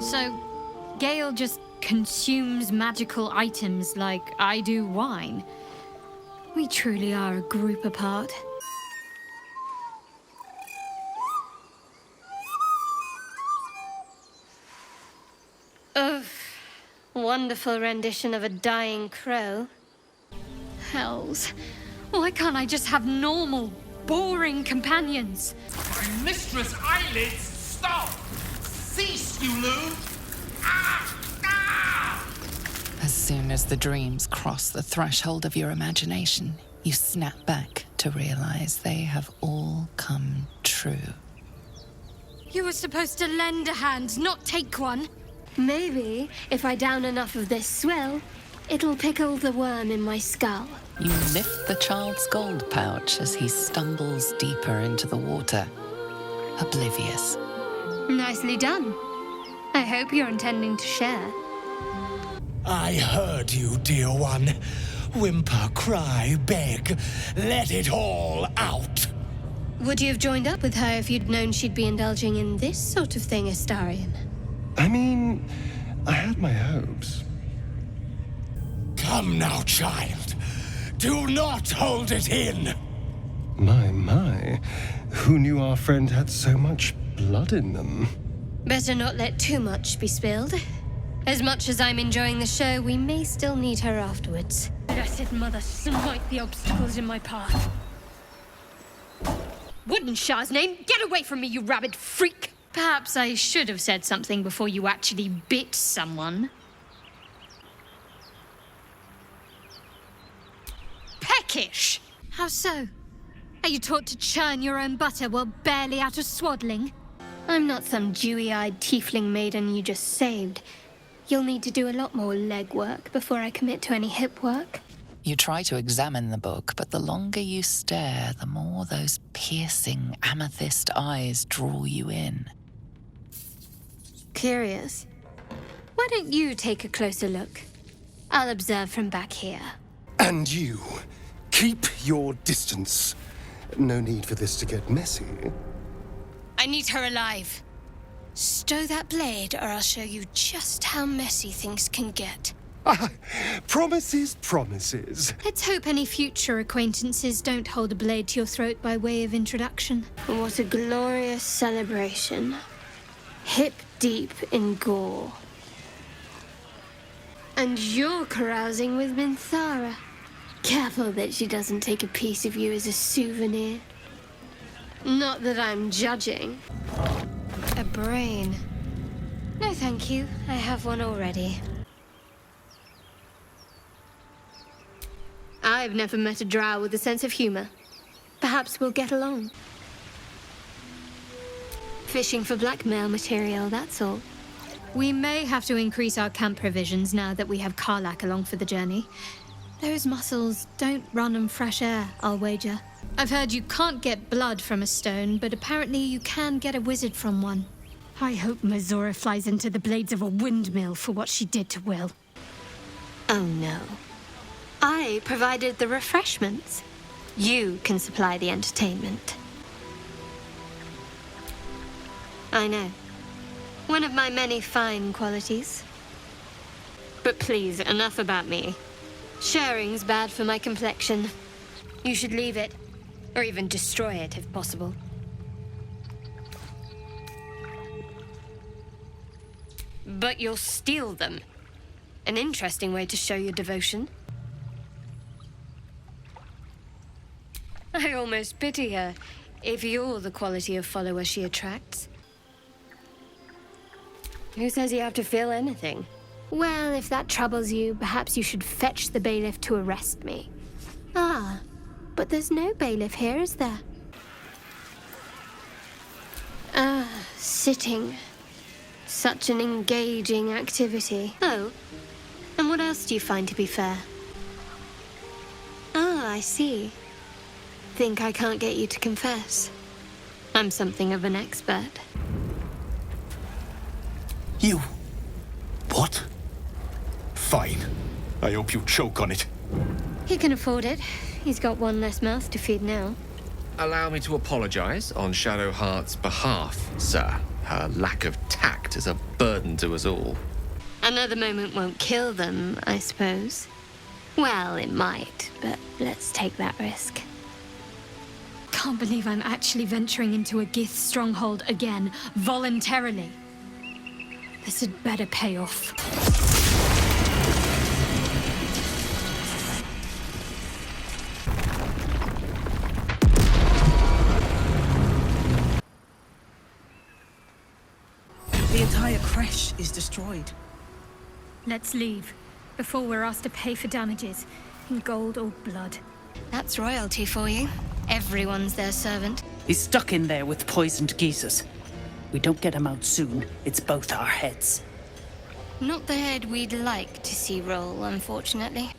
So, Gale just consumes magical items like I do wine. We truly are a group apart. Ugh. Wonderful rendition of a dying crow. Hells. Why can't I just have normal, boring companions? My mistress' eyelids, stop! Cease, you loon! Ah! Ah! As soon as the dreams cross the threshold of your imagination, you snap back to realize they have all come true. You were supposed to lend a hand, not take one. Maybe, if I down enough of this swill, it'll pickle the worm in my skull. You lift the child's gold pouch as he stumbles deeper into the water, oblivious. Nicely done. I hope you're intending to share. I heard you, dear one. Whimper, cry, beg. Let it all out. Would you have joined up with her if you'd known she'd be indulging in this sort of thing, Astarion? I mean, I had my hopes. Come now, child. Do not hold it in. My. Who knew our friend had so much blood in them? Better not let too much be spilled. As much as I'm enjoying the show, we may still need her afterwards. Blessed Mother, smite the obstacles in my path. Wooden Shah's name, get away from me, you rabid freak! Perhaps I should have said something before you actually bit someone. Peckish! How so? Are you taught to churn your own butter while barely out of swaddling? I'm not some dewy-eyed tiefling maiden you just saved. You'll need to do a lot more legwork before I commit to any hip work. You try to examine the book, but the longer you stare, the more those piercing amethyst eyes draw you in. Curious. Why don't you take a closer look? I'll observe from back here. And you, keep your distance. No need for this to get messy. I need her alive. Stow that blade, or I'll show you just how messy things can get. Promises. Let's hope any future acquaintances don't hold a blade to your throat by way of introduction. What a glorious celebration. Hip deep in gore. And you're carousing with Minthara. Careful that she doesn't take a piece of you as a souvenir. Not that I'm judging. A brain. No, thank you. I have one already. I've never met a drow with a sense of humor. Perhaps we'll get along. Fishing for blackmail material, that's all. We may have to increase our camp provisions now that we have Karlak along for the journey. Those muscles don't run on fresh air, I'll wager. I've heard you can't get blood from a stone, but apparently you can get a wizard from one. I hope Mazora flies into the blades of a windmill for what she did to Will. Oh no. I provided the refreshments. You can supply the entertainment. I know. One of my many fine qualities. But please, enough about me. Sharing's bad for my complexion. You should leave it, or even destroy it if possible. But you'll steal them. An interesting way to show your devotion. I almost pity her, if you're the quality of follower she attracts. Who says you have to feel anything? Well, if that troubles you, perhaps you should fetch the bailiff to arrest me. Ah, but there's no bailiff here, is there? Ah, sitting. Such an engaging activity. Oh, and what else do you find to be fair? Ah, I see. Think I can't get you to confess? I'm something of an expert. You... what? Fine. I hope you choke on it. He can afford it. He's got one less mouth to feed now. Allow me to apologize on Shadowheart's behalf, sir. Her lack of tact is a burden to us all. Another moment won't kill them, I suppose. Well, it might, but let's take that risk. Can't believe I'm actually venturing into a Gith stronghold again, voluntarily. This had better pay off. The entire creche is destroyed. Let's leave, before we're asked to pay for damages, in gold or blood. That's royalty for you. Everyone's their servant. He's stuck in there with poisoned geezers. We don't get him out soon, it's both our heads. Not the head we'd like to see roll, unfortunately.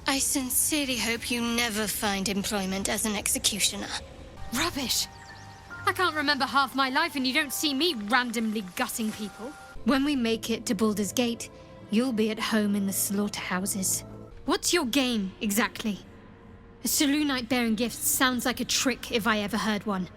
I sincerely hope you never find employment as an executioner. Rubbish! I can't remember half my life and you don't see me randomly gutting people. When we make it to Baldur's Gate, you'll be at home in the slaughterhouses. What's your game, exactly? A Selûnite bearing gifts sounds like a trick if I ever heard one.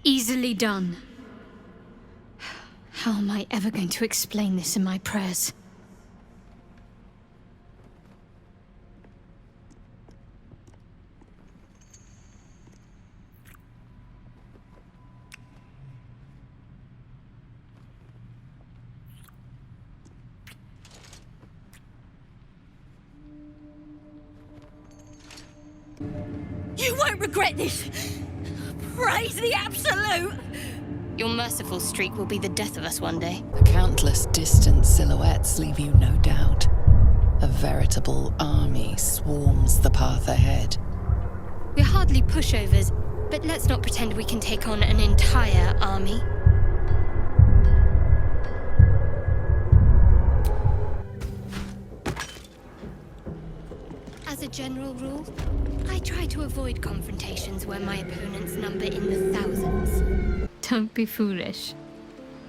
Easily done. How am I ever going to explain this in my prayers? You won't regret this! Praise the Absolute! Your merciful streak will be the death of us one day. The countless distant silhouettes leave you no doubt. A veritable army swarms the path ahead. We're hardly pushovers, but let's not pretend we can take on an entire army. As a general rule, I try to avoid confrontations where my opponents number in the thousands. Don't be foolish.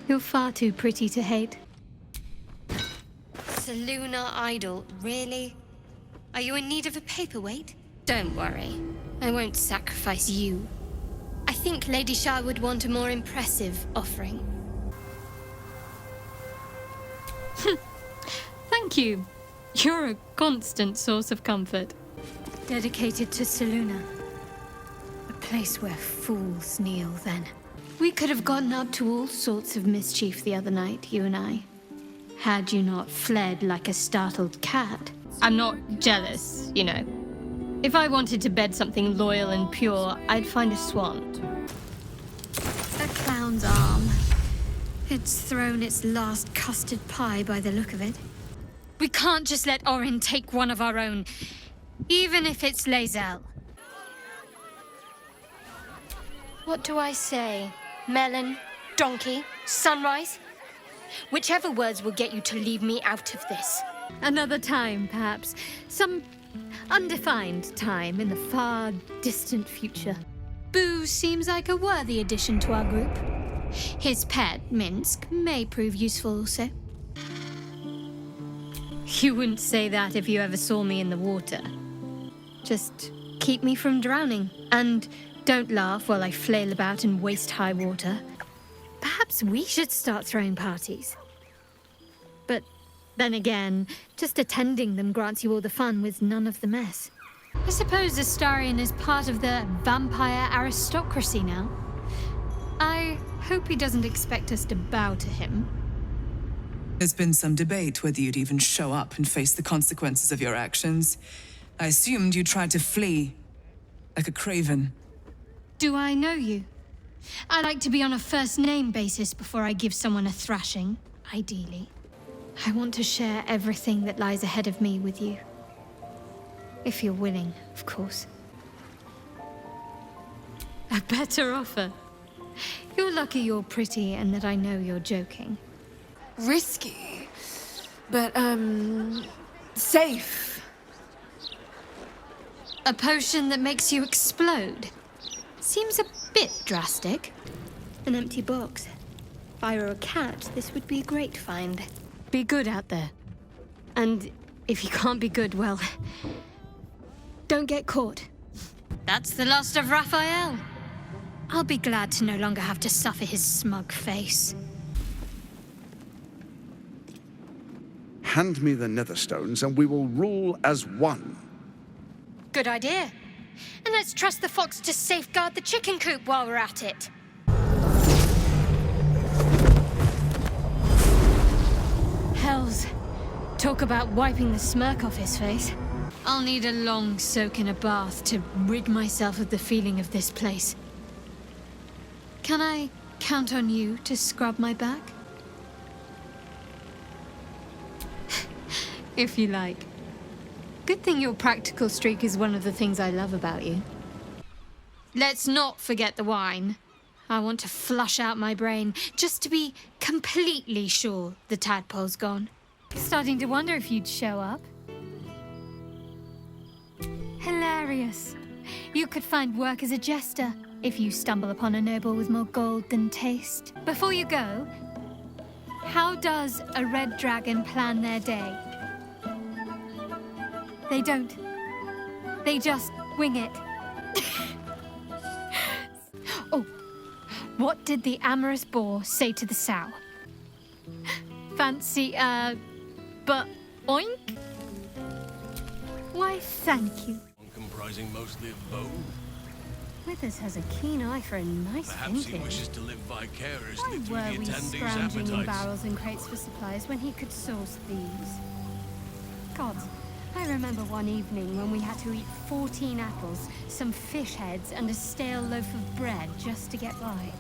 You're far too pretty to hate. Selûna idol, really? Are you in need of a paperweight? Don't worry, I won't sacrifice you. I think Lady Shah would want a more impressive offering. Thank you. You're a constant source of comfort. Dedicated to Selûna. A place where fools kneel, then. We could have gotten up to all sorts of mischief the other night, you and I. Had you not fled like a startled cat. I'm not jealous, you know. If I wanted to bed something loyal and pure, I'd find a swan. A clown's arm. It's thrown its last custard pie by the look of it. We can't just let Orin take one of our own, even if it's Lae'zel. What do I say? Melon, donkey, sunrise? Whichever words will get you to leave me out of this. Another time, perhaps. Some undefined time in the far, distant future. Boo seems like a worthy addition to our group. His pet, Minsk, may prove useful also. You wouldn't say that if you ever saw me in the water. Just keep me from drowning. And don't laugh while I flail about in waist-high water. Perhaps we should start throwing parties. But then again, just attending them grants you all the fun with none of the mess. I suppose Astarion is part of the vampire aristocracy now. I hope he doesn't expect us to bow to him. There's been some debate whether you'd even show up and face the consequences of your actions. I assumed you tried to flee, like a craven. Do I know you? I like to be on a first-name basis before I give someone a thrashing, ideally. I want to share everything that lies ahead of me with you. If you're willing, of course. A better offer. You're lucky you're pretty and that I know you're joking. Risky, but, safe. A potion that makes you explode? Seems a bit drastic. An empty box. If I were a cat, this would be a great find. Be good out there. And if you can't be good, well, don't get caught. That's the last of Raphael. I'll be glad to no longer have to suffer his smug face. Hand me the netherstones and we will rule as one. Good idea. And let's trust the fox to safeguard the chicken coop while we're at it. Hells. Talk about wiping the smirk off his face. I'll need a long soak in a bath to rid myself of the feeling of this place. Can I count on you to scrub my back? If you like. Good thing your practical streak is one of the things I love about you. Let's not forget the wine. I want to flush out my brain just to be completely sure the tadpole's gone. Starting to wonder if you'd show up. Hilarious. You could find work as a jester if you stumble upon a noble with more gold than taste. Before you go, how does a red dragon plan their day? They don't. They just wing it. Oh, what did the amorous boar say to the sow? Fancy, but oink? Why, thank you. Comprising mostly of bone. Withers has a keen eye for a nice Perhaps vintage. he wishes to live vicariously Why through were the we attendees' scrounging in appetites. barrels and crates for supplies when he could source these? Gods, I remember one evening when we had to eat 14 apples, some fish heads, and a stale loaf of bread just to get by.